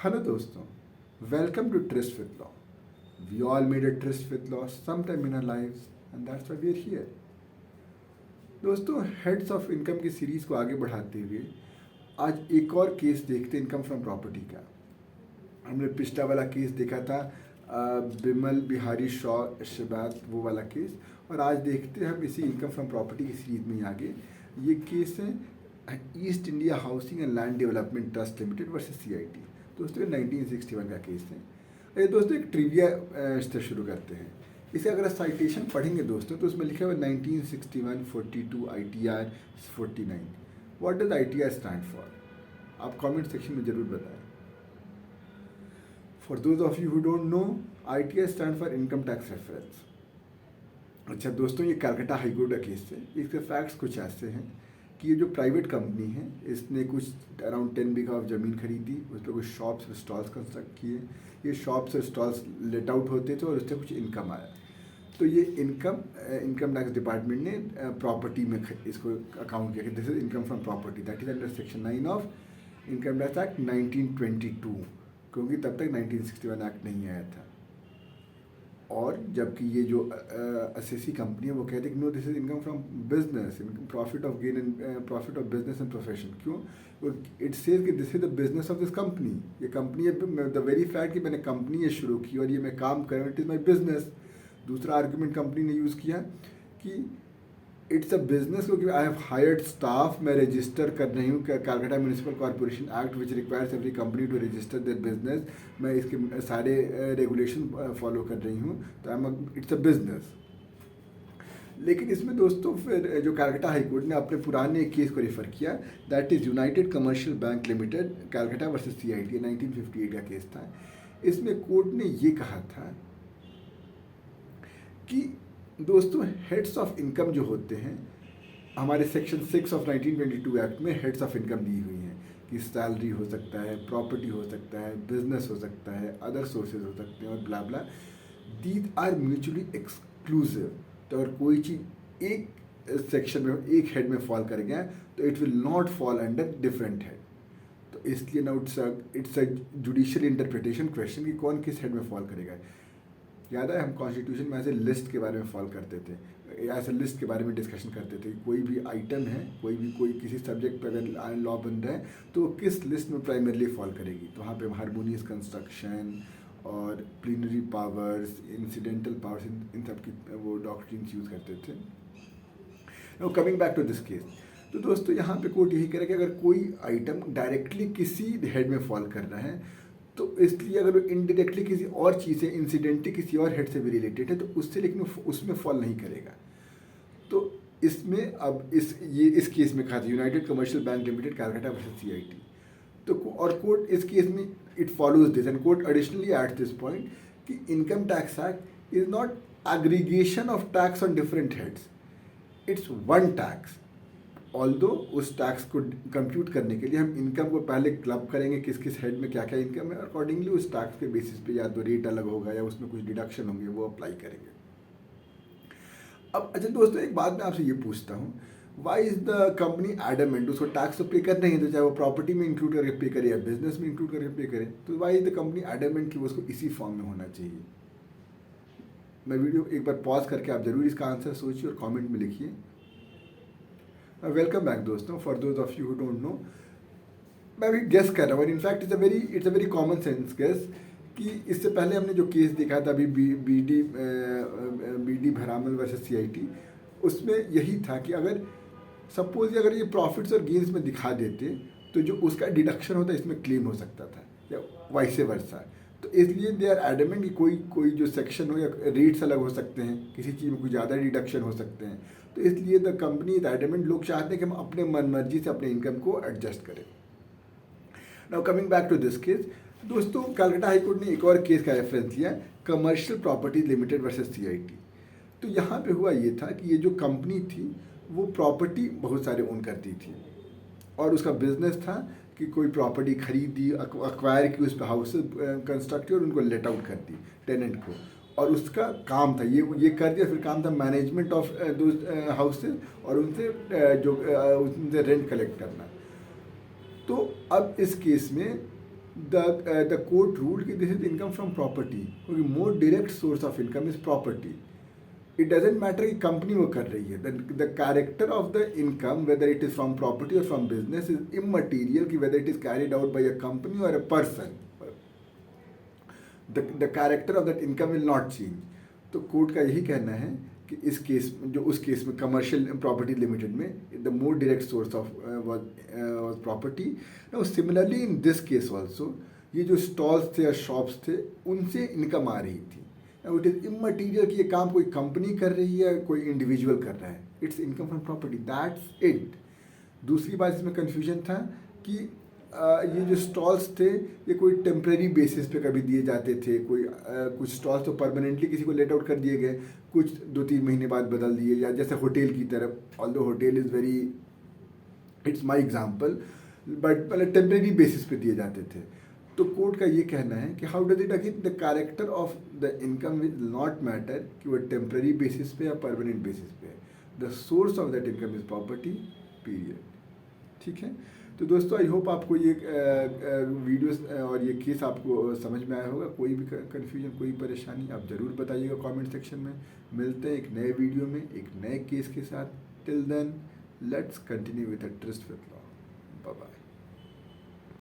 Hello दोस्तों, welcome to Tryst with Law. We all made a tryst with law sometime in our lives and that's why we are here. दोस्तों, heads of income की series को आगे बढ़ाते हुए आज एक और केस देखते हैं इनकम फ्रॉम प्रॉपर्टी का। हमने पिछला वाला केस देखा था बिमल बिहारी शॉ शबात, वो वाला केस, और आज देखते हैं हम इसी इनकम फ्रॉम प्रॉपर्टी की सीरीज में आगे। ये केस है east India housing and land development trust limited versus CIT। दोस्तों ये 1961 का केस है। अरे दोस्तों एक ट्रिविया से शुरू करते हैं। इसे अगर आप साइटेशन पढ़ेंगे दोस्तों तो उसमें लिखा हुआ 1961 42 ITR 49। What does ITR stand for? आप कमेंट सेक्शन में ज़रूर बताएं। For those of you who don't no, ITR stand for income tax reference. अच्छा दोस्तों, ये कलकत्ता हाईकोर्ट का केस है। इसके फैक्ट्स कुछ ऐसे हैं कि ये जो प्राइवेट कंपनी है इसने कुछ अराउंड 10 बीघा ऑफ ज़मीन खरीदी, उस पर कुछ शॉप्स और स्टॉल्स कंस्ट्रक्ट किए। ये शॉप्स और स्टॉल्स लेट आउट होते थे और उससे कुछ इनकम आया। तो ये इनकम टैक्स डिपार्टमेंट ने प्रॉपर्टी में इसको अकाउंट किया कि this is income from property, that is under section 9 of income tax act 1922, क्योंकि तब तक 1961 एक्ट नहीं आया था। और जबकि ये जो असेसी कंपनी है वो कहते हैं कि no this is income from business, income profit of gain and profit of business and profession. क्यों? इट सेज कि this is the business of this company. ये कंपनी है, द वेरी फैक्ट कि मैंने कंपनी ये शुरू की और ये मैं काम कर रहा हूँ, इट इज़ माई बिजनेस। दूसरा आर्ग्यूमेंट कंपनी ने यूज़ किया कि इट्स अ बिजनेस, क्योंकि आई हैव हायर्ड स्टाफ, मैं रजिस्टर कर रही हूँ Calcutta municipal corporation act which requires every company to register their business. मैं इसके सारे रेगुलेशन फॉलो कर रही हूँ, तो इट्स अ बिजनेस। लेकिन इसमें दोस्तों फिर जो कलकत्ता हाईकोर्ट ने अपने पुराने केस को रेफर किया, that is United Commercial Bank Limited Calcutta versus CIT, 1958 का केस था। इसमें कोर्ट ने ये कहा था कि दोस्तों हेड्स ऑफ इनकम जो होते हैं, हमारे सेक्शन 6 ऑफ 1922 एक्ट में हेड्स ऑफ इनकम दी हुई हैं कि सैलरी हो सकता है, प्रॉपर्टी हो सकता है, बिजनेस हो सकता है, अदर सोर्सेज हो सकते हैं और blah blah. These are mutually exclusive. तो अगर कोई चीज़ एक सेक्शन में, एक हेड में फॉल कर गया तो it will not fall under different head. तो इसलिए ना it's a judicial interpretation question कि कौन किस हेड में फॉल करेगा। याद है हम कॉन्स्टिट्यूशन में ऐसे लिस्ट के बारे में फॉल करते थे, ऐसे लिस्ट के बारे में डिस्कशन करते थे। कोई भी आइटम है, कोई किसी सब्जेक्ट पर अगर लॉ बन रहा है तो किस लिस्ट में प्राइमरली फॉल करेगी। तो वहाँ पे हारमोनियस कंस्ट्रक्शन और प्लीनरी पावर्स, इंसिडेंटल पावर्स, इन सब की वो डॉक्ट्रिन्स यूज़ करते थे। Now coming back to this case, तो दोस्तों यहाँ पे कोर्ट यही कह रहा है कि अगर कोई आइटम डायरेक्टली किसी हेड में फॉल कर रहा है तो इसलिए अगर वो इनडायरेक्टली किसी और चीज़ से, इंसिडेंटली किसी और हेड से भी रिलेटेड है तो उससे, लेकिन उसमें फॉल नहीं करेगा। तो इसमें अब इस केस में कहा था United Commercial Bank Limited Calcutta versus CIT। तो और कोर्ट इस केस में it follows this and court additionally at this point कि income tax act is not aggregation of tax on different heads, it's one tax. Although उस tax को compute करने के लिए हम इनकम को पहले क्लब करेंगे, किस किस हेड में क्या क्या इनकम है, अकॉर्डिंगली उस टैक्स के बेसिस पे या तो रेट अलग होगा या उसमें कुछ डिडक्शन होंगे, वो अप्लाई करेंगे। अब अच्छा दोस्तों, एक बात मैं आपसे ये पूछता हूँ, why is the company adamant? उसको टैक्स तो पे करना ही है, तो चाहे वो प्रॉपर्टी में इंक्लूड करके पे करे या बिजनेस में इंक्लूड करके पे करे, तो why is the company adamant कि वो उसको इसी फॉर्म में होना चाहिए? मैं वीडियो एक बार पॉज करके आप जरूर इसका आंसर सोचिए और कॉमेंट में लिखिए। वेलकम बैक दोस्तों। For those of you who don't know, मैं भी गेस कर रहा हूँ, in fact it's a very common sense guess कि इससे पहले हमने जो केस देखा था अभी BD भरामल वर्सेस CIT, उसमें यही था कि अगर सपोज अगर ये प्रॉफिट्स और गेन्स में दिखा देते तो जो उसका डिडक्शन होता है इसमें क्लेम हो सकता था या वाइसे वर्सा। तो इसलिए दे आर एडमेंट कि कोई जो सेक्शन हो या रेट्स अलग हो सकते हैं, किसी चीज़ में कुछ ज़्यादा डिडक्शन हो सकते हैं। तो इसलिए द कंपनी इज एडमेंट, लोग चाहते हैं कि हम अपने मन मर्जी से अपने इनकम को एडजस्ट करें। Now coming back to this case, दोस्तों कलकत्ता हाईकोर्ट ने एक और केस का रेफरेंस लिया, commercial properties limited versus CIT। तो यहाँ पे हुआ ये था कि ये जो कंपनी थी वो प्रॉपर्टी बहुत सारे ओन करती थी और उसका बिजनेस था कि कोई प्रॉपर्टी खरीदी, अक्वायर की, उस पर हाउसेज कंस्ट्रक्ट और उनको लेट आउट कर दी टेनेंट को, और उसका काम था ये कर दिया। फिर काम था मैनेजमेंट ऑफ दो हाउसेज और उनसे उनसे रेंट कलेक्ट करना। तो अब इस केस में द कोर्ट रूल्ड कि this is income from property, क्योंकि more direct source of income is property. It doesn't matter कि कंपनी वो कर रही है. The character of the income whether it is from property और फ्रॉम बिजनेस इज इमटेरियल, कि whether it is carried out by a company और a person, the character of that income will not change. तो court का यही कहना है कि इस केस में, जो उस केस में कमर्शियल प्रॉपर्टी लिमिटेड में, the more direct source of was property. Now similarly in this case also, ये जो स्टॉल्स थे या शॉप्स थे, उनसे इनकम आ रही थी. इट इज़ इमटेरियल कि ये काम कोई कंपनी कर रही है, कोई इंडिविजुअल कर रहा है. It's income from property, that's it. दूसरी बात इसमें कन्फ्यूजन था कि ये जो स्टॉल्स थे, ये कोई टेम्प्रेरी बेसिस पे कभी दिए जाते थे. कुछ स्टॉल्स तो परमानेंटली किसी को लेट आउट कर दिए गए, कुछ 2-3 महीने बाद बदल दिए, या जैसे होटल की तरफ. Although hotel is very, it's my example, but मतलब टेम्प्रेरी बेसिस पे दिए जाते थे. तो कोर्ट का ये कहना है कि how does it again, the character of the income will not matter कि वो टेम्प्रेरी बेसिस पे या परमानेंट बेसिस पे है. The source of that income is property, period. ठीक है. तो दोस्तों, आई होप आपको ये वीडियोस और ये केस आपको समझ में आया होगा. कोई भी कन्फ्यूजन, कोई परेशानी, आप ज़रूर बताइएगा कमेंट सेक्शन में. मिलते हैं एक नए वीडियो में एक नए केस के साथ. Till then, let's continue with the trust with law. Bye bye.